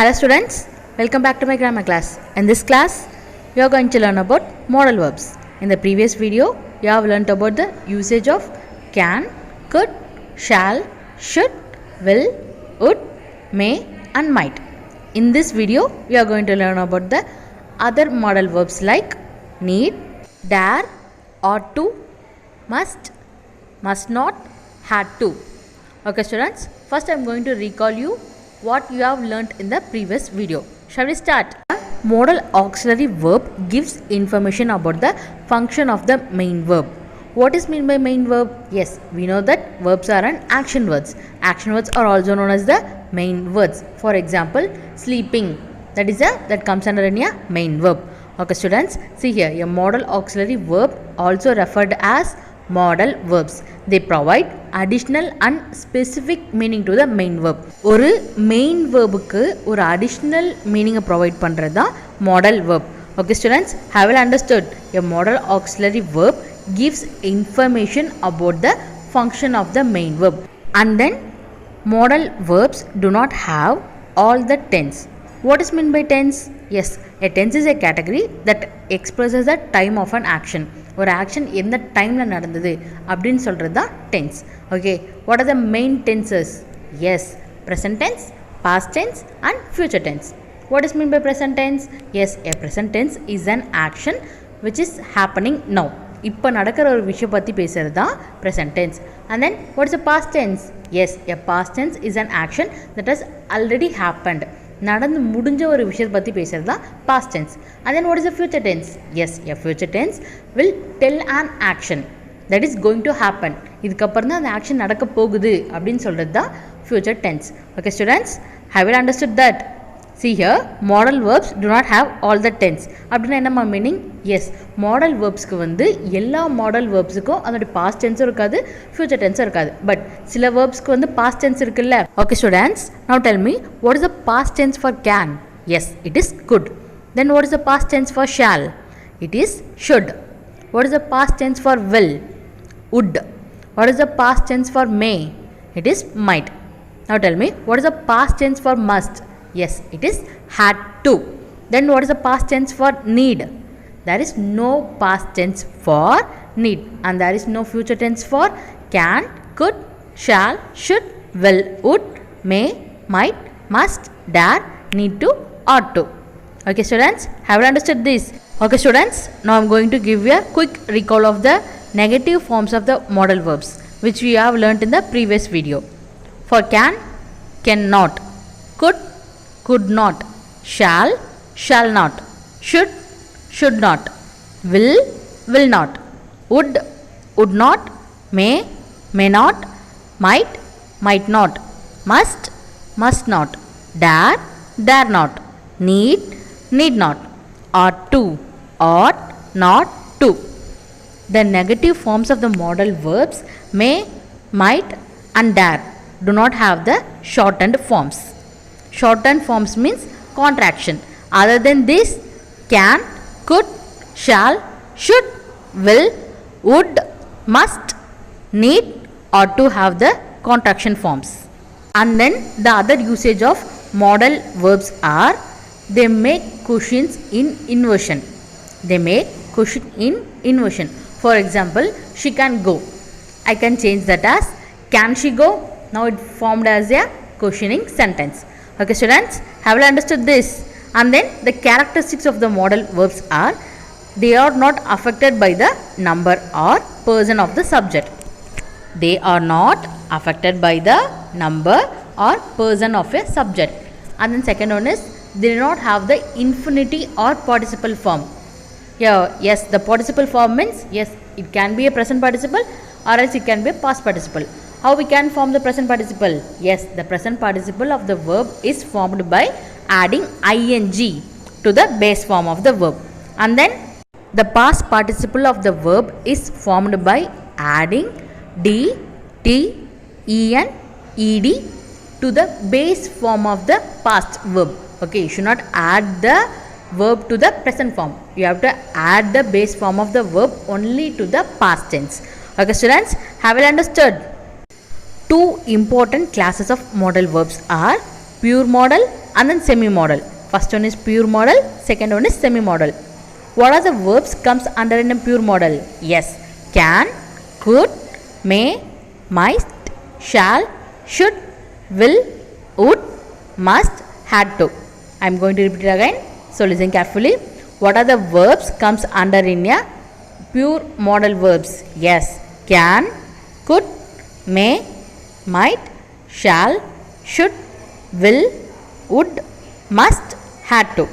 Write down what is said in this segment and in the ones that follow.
Hello students, welcome back to my grammar class. In this class, you are going to learn about modal verbs. In the previous video, you have learnt about the usage of can, could, shall, should, will, would, may and might. In this video, we are going to learn about the other modal verbs like need, dare, ought to, must not, had to. Okay students, first I am going to recall you what you have learnt in the previous video. Shall we start? A modal auxiliary verb gives information about the function of the main verb. What is meant by main verb? Yes, we know that verbs are an action words. Action words are also known as the main words. For example, sleeping, that comes under a main verb. Okay students, see here, a modal auxiliary verb also referred as modal verbs. They provide additional and specific meaning to the main verb. ஒரு main verbுக்கு ஒரு additional meaning provide பண்றது தான் modal verb. Okay students, have you understood? A modal auxiliary verb gives information about the function of the main verb. And then modal verbs do not have all the tense. What is meant by tense? Yes, a tense is a category that expresses the time of an action. ஒரு action எந்த டைமில் நடந்தது அப்படின்னு சொல்கிறது தான் tense. Okay, what are the main tenses? Yes, present tense, past tense and future tense. What is mean by present tense? Yes, a present tense is an action which is happening now. இப்போ நடக்கிற ஒரு விஷயம் பற்றி பேசுகிறது தான் present tense. And then what is a past tense? Yes, a past tense is an action that has already happened. நடந்து முடிஞ்ச ஒரு விஷயத்தை பற்றி பேசுகிறது தான் past tense. And then what is a future tense? Yes, a future tense will tell an action that is going to happen. இதுக்கப்புறம் தான் அந்த ஆக்ஷன் நடக்க போகுது அப்படின்னு சொல்கிறது தான் future tense. Okay students, have you understood that? See here, modal verbs do not have all the tense. அப்படின்னா என்னம்மா மீனிங்? எஸ், மாடல் வேர்ப்ஸ்க்கு வந்து எல்லா மாடல் வேர்ப்ஸுக்கும் அதோட பாஸ்ட் டென்ஸும் இருக்காது, ஃபியூச்சர் டென்ஸும் இருக்காது. பட் சில வேர்ப்ஸ்க்கு வந்து பாஸ்ட் டென்ஸ் இருக்குல்ல. Okay students, now tell me, what is the past tense for can? Yes, it is could. Then what is the past tense for shall? It is should. What is the past tense for will? would. What is the past tense for may? It is might. Now tell me, what is the past tense for must? Yes, it is had to. Then what is the past tense for need? There is no past tense for need, and there is no future tense for can, could, shall, should, will, would, may, might, must, dare, need to, ought to. Okay students, have you understood this? Okay students, now I am going to give you a quick recall of the negative forms of the modal verbs which we have learnt in the previous video. For can, cannot, could not, shall not, should not, will not, would not, may not, might not, must not, dare not, need not, ought not to. The negative forms of the modal verbs may, might and dare do not have the shortened forms. Shortened forms means contraction. Other than this, can, could, shall, should, will, would, must, need, ought to have the contraction forms. And then the other usage of modal verbs are they make cushions in inversion. They make cushion in inversion. For example, she can go. I can change that as can she go? Now it formed as a questioning sentence. Okay students, have you understood this? And then the characteristics of the modal verbs are they are not affected by the number or person of the subject. They are not affected by the number or person of a subject. And then second one is they do not have the infinity or participle form. Yeah, yes, the participle form means yes, it can be a present participle or else it can be a past participle. How we can form the present participle? Yes, the present participle of the verb is formed by adding ing to the base form of the verb. And then the past participle of the verb is formed by adding d, t, en, ed to the base form of the past verb. Okay, you should not add the verb to the present form. You have to add the base form of the verb only to the past tense. Okay students, have you understood? Two important classes of modal verbs are pure modal and then semi-modal. First one is pure modal, second one is semi-modal. What are the verbs comes under in a pure modal? Yes, can, could, may, might, shall, should, will, would, must, had to. I am going to repeat it again. So listen carefully. What are the verbs comes under in a pure modal verbs? Yes, can, could, may, might, shall, should, will, would, must, had to.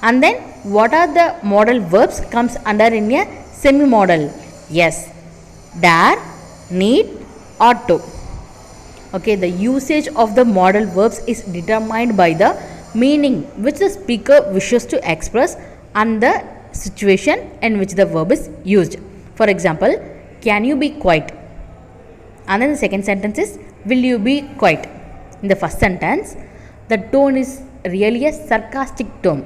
And then what are the modal verbs comes under in a semi-modal? Yes, dare, need, ought to. Okay, the usage of the modal verbs is determined by the meaning which the speaker wishes to express and the situation in which the verb is used. For example, can you be quiet? And then the second sentence is, will you be quiet? In the first sentence, the tone is really a sarcastic tone.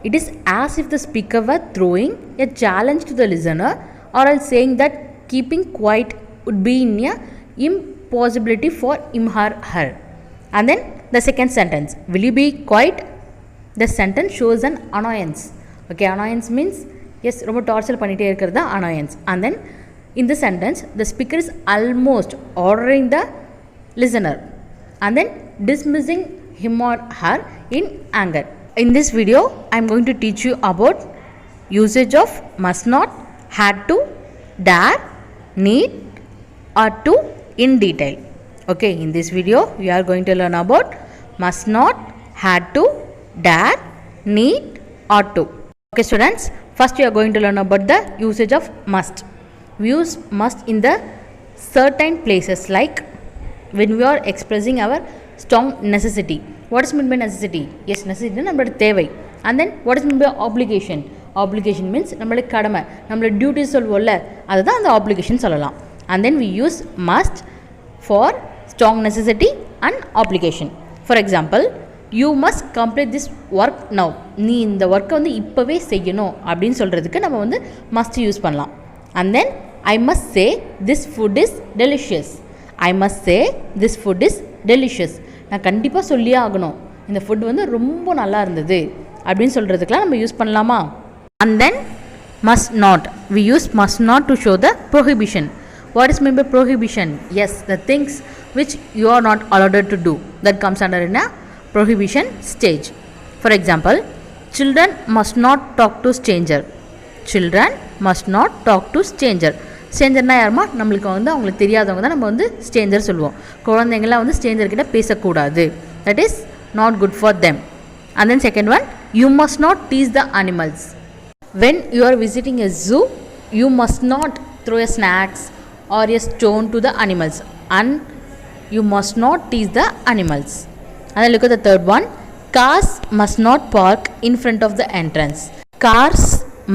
It is as if the speaker were throwing a challenge to the listener, or else saying that keeping quiet would be in a impossibility for him or her. And then the second sentence, will you be quiet? The sentence shows an annoyance. Okay, annoyance means yes, ரொம்ப torture பண்ணிட்டே இருக்கிறது annoyance. And then in the sentence, the speaker is almost ordering the listener and then dismissing him or her in anger. In this video, I am going to teach you about usage of must not, had to, dare, need, ought to in detail. Okay, in this video, we are going to learn about must not, had to, dare, need, ought to. Okay students, first we are going to learn about the usage of must. We use must in the certain places, like when we are expressing our strong necessity. What is meant by necessity? Yes, necessity நம்மளோட தேவை. And then what is meant by obligation? Obligation means நம்மளோட கடமை, நம்மளோட duties சொல்வோம்ல, அதுதான் அந்த obligation சொல்லலாம். And then we use must for strong necessity and obligation. For example, you must complete this work now. நீ இந்த ஒர்க்கை வந்து இப்போவே செய்யணும் அப்படின்னு சொல்கிறதுக்கு நம்ம வந்து must யூஸ் பண்ணலாம். And then I must say this food is delicious. I must say this food is delicious. நான் கண்டிப்பாக சொல்லியே ஆகணும், இந்த ஃபுட் வந்து ரொம்ப நல்லா இருந்தது அப்படின்னு சொல்கிறதுக்கெலாம் நம்ம யூஸ் பண்ணலாமா? And then must not. We use must not to show the prohibition. What is meant by prohibition? Yes, the things which you are not allowed to do, that comes under in a prohibition stage. For example, children must not talk to stranger. Children must not talk to stranger. ஸ்ட்ரேஞ்சர்னா யாருமா? நம்மளுக்கு வந்து அவங்களுக்கு தெரியாதவங்க தான் நம்ம வந்து Stranger சொல்லுவோம். குழந்தைங்களாம் வந்து ஸ்ட்ரேஞ்சர்கிட்ட பேசக்கூடாது. That is not good for them. And then second one, you must not tease the animals. When you are visiting a zoo, you must not throw a snacks or a stone to the animals and you must not tease the animals. And then look at the third one, cars must not park in front of the entrance. Cars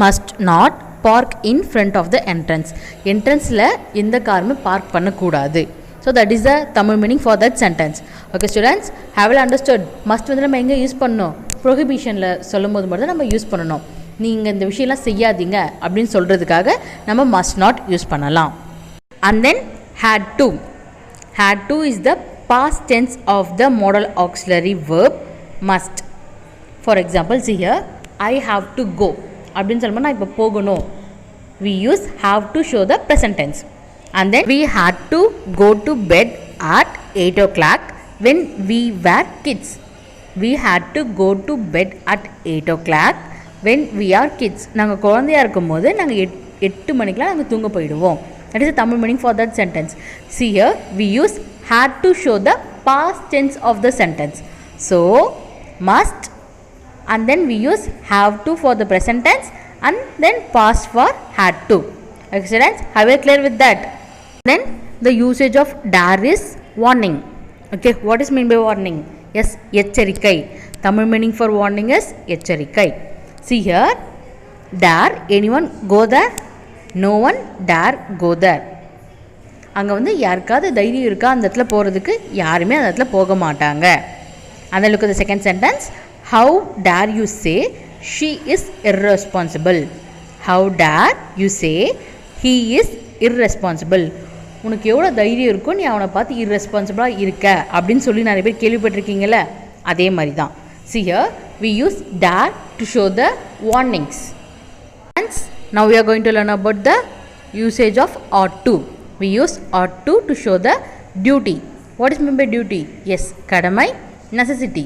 must not park in front of the entrance. Entrance-ல எந்த காருமே park பண்ணக்கூடாது. So that is the Tamil meaning for that sentence. Okay students, have you understood? Must வந்து நம்ம எங்கே use பண்ணணும்? ப்ரொஹிபிஷனில் சொல்லும் போது மட்டும் நம்ம யூஸ் பண்ணணும். நீங்கள் இந்த விஷயம்லாம் செய்யாதீங்க அப்படின்னு சொல்கிறதுக்காக நம்ம must not யூஸ் பண்ணலாம். And then had to. Had to is the past tense of the modal auxiliary verb must. For example, see here, I have to go அப்படின்னு சொல்லும்போது நான் இப்போ போகணும். We use have to show the present tense. And then we had to go to bed at 8 o'clock when we were kids. We had to go to bed at 8 o'clock when we are kids. நாங்கள் குழந்தையாக இருக்கும் போது நாங்கள் 8 மணிக்கெலாம் நாங்கள் தூங்க போயிடுவோம். That is the Tamil meaning for that sentence. See here, we use had to show the past tense of the sentence. So must, and then we use have to for the present tense, and then past for had to. Okay students, have you clear with that? Then the usage of dare is warning. Okay, what is meant by warning? Yes, எச்சரிக்கை. Tamil meaning for warning is எச்சரிக்கை. See here, dare anyone go there? No one dare go there. அங்கே வந்து யாருக்காவது தைரியம் இருக்கா அந்த இடத்துல போகிறதுக்கு? யாருமே அந்த இடத்துல போக மாட்டாங்க. And then look at the second sentence. How dare you say she is irresponsible? How dare you say he is irresponsible? உனக்கு எவ்வளோ தைரியம் இருக்கும் நீ அவனை பார்த்து irresponsible இருக்க அப்படின்னு சொல்லி நிறைய பேர் கேள்விப்பட்டிருக்கீங்களே, அதே மாதிரி தான். See here, we use dare to show the warnings. Hence, now we are going to learn about the usage of ought to. We use ought to show the duty. What is meant by duty? Yes, kadamai, necessity.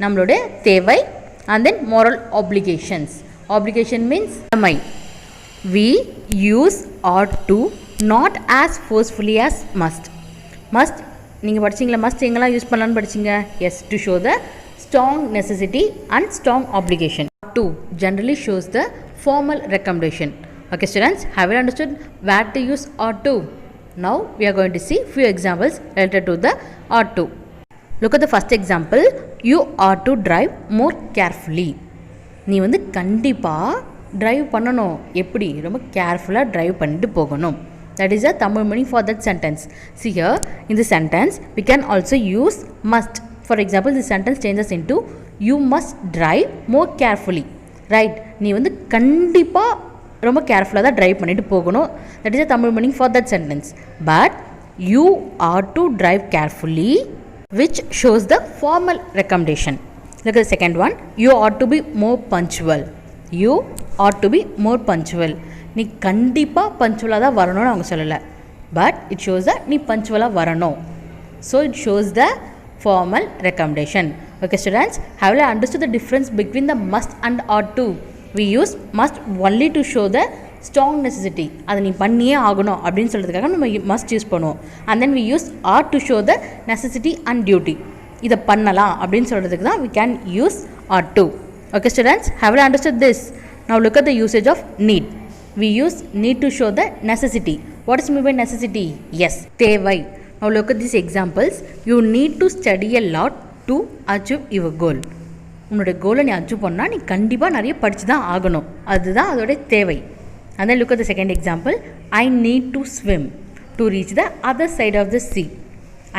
நம்மளுடைய தேவை and then moral obligations. Obligation means kadamai. We use ought to not as forcefully as must. Must நீங்கள் படிச்சிங்களா? Must எங்கெல்லாம் use பண்ணலான்னு படிச்சிங்க? Yes, to show the strong necessity and strong obligation. To generally shows the formal recommendation. Okay students, have you understood where to use ought to? Now we are going to see few examples related to the ought to. Look at the first example. You ought to drive more carefully. நீ வந்து கண்டிப்பாக drive பண்ணணும். எப்படி? ரொம்ப கேர்ஃபுல்லாக drive பண்ணிட்டு போகணும். That is a Tamil meaning for that sentence. See here, in the sentence we can also use must. For example, this sentence changes into you must drive more carefully. Right? நீ வந்து கண்டிப்பாக ரொம்ப கேர்ஃபுல்லாக தான் drive பண்ணிட்டு போகணும். That is a Tamil meaning for that sentence. But you ought to drive carefully, which shows the formal recommendation. Look at the second one. You ought to be more punctual. You ought to be more punctual. நீ கண்டிப்பாக பஞ்சுவலாக தான் வரணும்னு அவங்க சொல்லலை. But it shows the நீ பஞ்சுவலாக வரணும். So it shows the formal recommendation. Okay students, have you understood the difference between the must and ought to? We use must only to show the strong necessity. அதை நீ பண்ணியே ஆகணும் அப்படின்னு சொல்கிறதுக்காக நம்ம must use பண்ணுவோம். And then we use ought to show the necessity and duty. இதை பண்ணலாம் அப்படின்னு சொல்கிறதுக்கு தான் we can use ought to. Okay students, have you understood this? Now look at the usage of need. We use need to show the necessity. What is meant by necessity? Yes, தேவை. Now look at these examples. You need to study a lot to achieve your goal. உன்னோட கோலை நீ achieve பண்ணால் நீ கண்டிப்பாக நிறைய படித்து தான் ஆகணும். அதுதான் அதோடைய தேவை. And then look at the second example. I need to swim to reach the other side of the sea.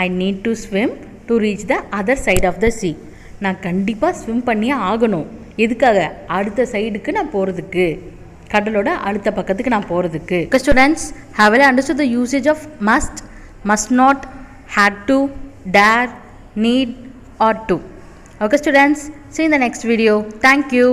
I need to swim to reach the other side of the sea. நான் கண்டிப்பாக swim பண்ணியே ஆகணும். எதுக்காக? அடுத்த சைடுக்கு நான் போகிறதுக்கு, கடலோட அடுத்த பக்கத்துக்கு நான் போகிறதுக்கு. Okay students, have you understood the usage of must, must not, had to, dare, need, ought to? Okay students, see you in the next video. Thank you.